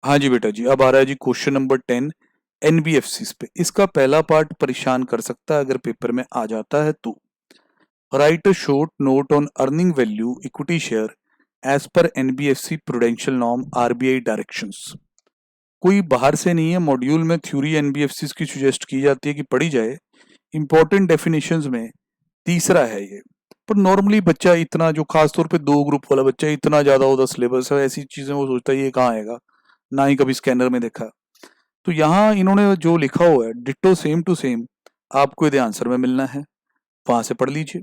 हाँ जी बेटा जी, अब आ रहा है जी क्वेश्चन नंबर 10 एनबीएफसीज पे। इसका पहला पार्ट परेशान कर सकता है अगर पेपर में आ जाता है तो। Write a short note on earning value equity share as per NBFC prudential norm RBI directions. कोई बाहर से नहीं है, मॉड्यूल में थ्योरी एनबीएफसीज की सुजेस्ट की जाती है कि पढ़ी जाए। इंपॉर्टेंट डेफिनेशंस में तीसरा है ये। पर नॉर्मली बच्चा इतना, जो खास तौर पे 2 ग्रुप वाला बच्चा, इतना ज्यादा होता सिलेबस है, ऐसी चीजें वो सोचता है ये कहाँ आएगा, ना ही कभी स्कैनर में देखा। तो यहाँ इन्होंने जो लिखा हुआ है डिट्टो सेम टू सेम आपको यदि आंसर में मिलना है वहां से पढ़ लीजिए,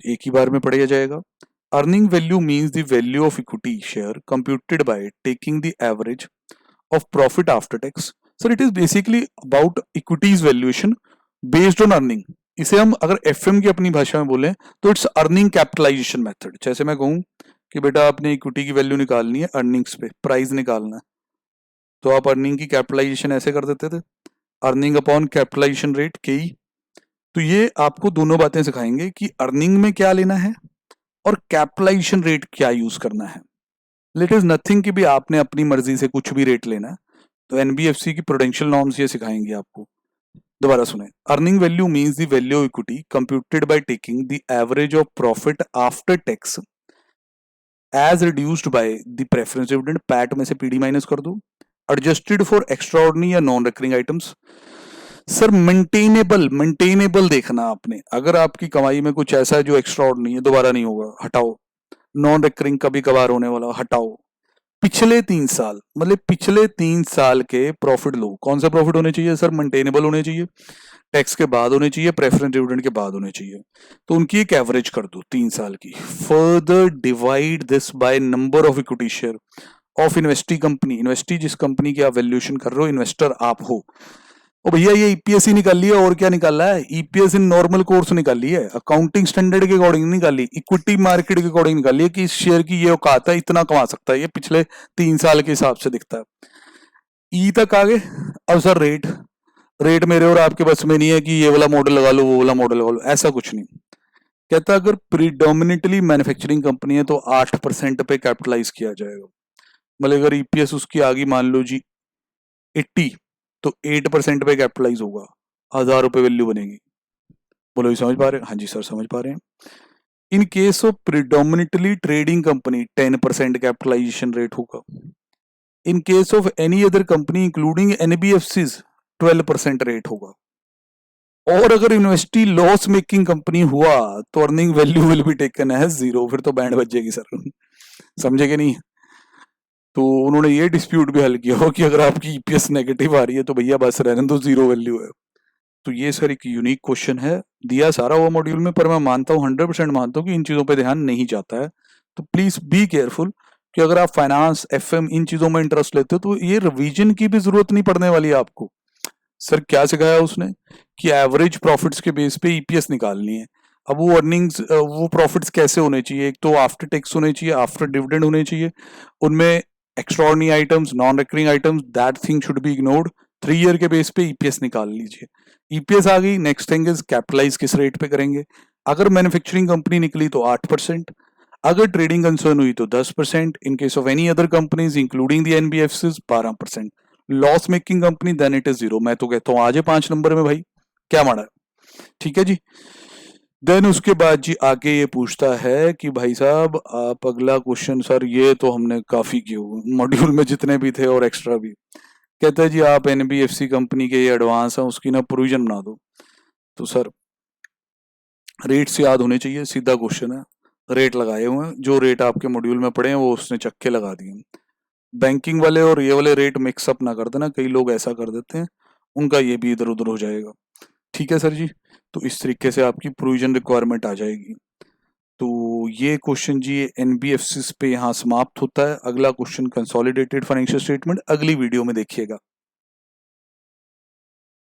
एक ही बार में पढ़िया जाएगा। Earning value means the value of equity share computed by taking the average of profit after tax. Sir it is basically about equities valuation based on earning. इसे हम अगर एफएम की अपनी भाषा में बोले तो इट्स अर्निंग कैपिटलाइजेशन मेथड। जैसे मैं कहूँ कि बेटा आपने इक्विटी की वैल्यू निकालनी है अर्निंग्स पे, प्राइस निकालना है, तो आप अर्निंग की कैपिटलाइजेशन ऐसे कर देते थे, अर्निंग अपॉन कैपिटलाइजेशन रेट के। तो ये आपको दोनों बातें सिखाएंगे कि अर्निंग में क्या लेना है और कैपिटलाइजेशन रेट क्या यूज करना है। लेट इज नथिंग कि भी आपने अपनी मर्जी से कुछ भी रेट लेना है। तो एनबीएफसी की प्रूडेंशियल नॉर्म्स ये सिखाएंगे आपको। दोबारा सुने, earning value means the value of equity computed by taking the average of profit after tax as reduced by the preference dividend. PAT में से पीडी माइनस कर दो, एडजस्टेड फॉर एक्स्ट्राऑर्डिनरी या non recurring items. Sir maintainable देखना आपने, अगर आपकी कमाई में कुछ ऐसा है जो एक्स्ट्राऑर्डिनरी है, दोबारा नहीं होगा, हटाओ। नॉन रिकरिंग कभी कभार होने वाला, हटाओ। पिछले 3 साल, मतलब पिछले 3 साल के प्रॉफिट लो। कौन सा प्रॉफिट होने चाहिए सर? मेंटेनेबल होने चाहिए, टैक्स के बाद होने चाहिए, प्रेफरेंस डिविडेंड के बाद होने चाहिए। तो उनकी एक एवरेज कर दो 3 साल की। Further divide this by number of equity share of investee company. Investee जिस कंपनी की आप वैल्यूएशन कर रहे हो, इन्वेस्टर आप हो। ओ भैया ये ईपीएस ही निकाली है, और क्या निकाला है? ईपीएस इन नॉर्मल कोर्स निकाली है, अकाउंटिंग स्टैंडर्ड के अकॉर्डिंग निकाली, इक्विटी मार्केट के अकॉर्डिंग निकाली है कि इस शेयर की ये औकात है, इतना कमा सकता है, ये पिछले 3 साल के हिसाब से दिखता है। ई तक आगे। अब सर रेट, रेट मेरे और आपके बस में नहीं है कि ये वाला मॉडल लगा लो वो वाला मॉडल लगा लो, ऐसा कुछ नहीं। कहता अगर प्रीडोमिनेटली मैन्युफैक्चरिंग कंपनी है तो 8% पे कैपिटलाइज किया जाएगा। मतलब अगर ईपीएस उसकी आगे मान लो जी 80, तो 8% पे कैपिटलाइज होगा, 1000 रुपए वैल्यू बनेगी। बोलो ये समझ पा रहे हैं? हाँ जी सर समझ पा रहे हैं। In case of predominantly trading company 10% capitalization rate होगा। In case of any other company including NBFCs 12% rate होगा। और अगर यूनिवर्सिटी लॉस मेकिंग कंपनी हुआ तो earning value will be taken as 0। फिर तो बैंड बज जाएगी सर। समझे कि नहीं? तो उन्होंने ये डिस्प्यूट भी हल किया हो कि अगर आपकी ईपीएस नेगेटिव आ रही है तो भैया बस रहने दो, 0 वैल्यू है। तो ये सर एक यूनिक क्वेश्चन है, दिया सारा हुआ मॉड्यूल में, पर मैं मानता हूँ 100% मानता हूँ कि इन चीज़ों पे ध्यान नहीं जाता है। तो प्लीज़ बी केयरफुल कि अगर आप फाइनेंस एफएम इन चीज़ों में इंटरेस्ट लेते हो तो ये रिवीजन की भी जरूरत नहीं पड़ने वाली है आपको। सर क्या सिखाया उसने कि एवरेज प्रॉफिट्स के बेस पे ईपीएस निकालनी है। अब वो अर्निंग्स, वो प्रॉफिट्स कैसे होने चाहिए? एक तो आफ्टर टैक्स होने चाहिए, आफ्टर डिविडेंड होने चाहिए, उनमें extraordinary items, non recurring items, that thing should be ignored. 3 year के बेस पे ईपीएस निकाल लीजिए। ईपीएस आ गई, नेक्स्ट थिंग इज कैपिटलाइज किस रेट पे करेंगे। अगर मैन्युफैक्चरिंग कंपनी निकली तो 8%, अगर ट्रेडिंग कंसर्न हुई तो 10%, in case of any other companies including the NBFCs 12%, loss making company then it is 0। मैं तो कहता हूँ आज 5 नंबर में भाई, क्या माना है? ठीक है जी। देन उसके बाद जी आगे ये पूछता है कि भाई साहब आप अगला क्वेश्चन, सर ये तो हमने काफी किए मॉड्यूल में जितने भी थे और एक्स्ट्रा भी। कहता है जी आप एनबीएफसी कंपनी के ये एडवांस है उसकी ना प्रोविजन बना दो। तो सर रेट्स याद होने चाहिए, सीधा क्वेश्चन है। रेट लगाए हुए हैं, जो रेट आपके मॉड्यूल में पड़े हैं वो उसने चक्के लगा दिए। बैंकिंग वाले और ये वाले रेट मिक्सअप ना कर देना, कई लोग ऐसा कर देते हैं, उनका ये भी इधर उधर हो जाएगा। ठीक है सर जी। तो इस तरीके से आपकी प्रोविजन रिक्वायरमेंट आ जाएगी। तो ये क्वेश्चन जी एनबीएफसी पे यहाँ समाप्त होता है। अगला क्वेश्चन कंसोलिडेटेड फाइनेंशियल स्टेटमेंट अगली वीडियो में देखिएगा।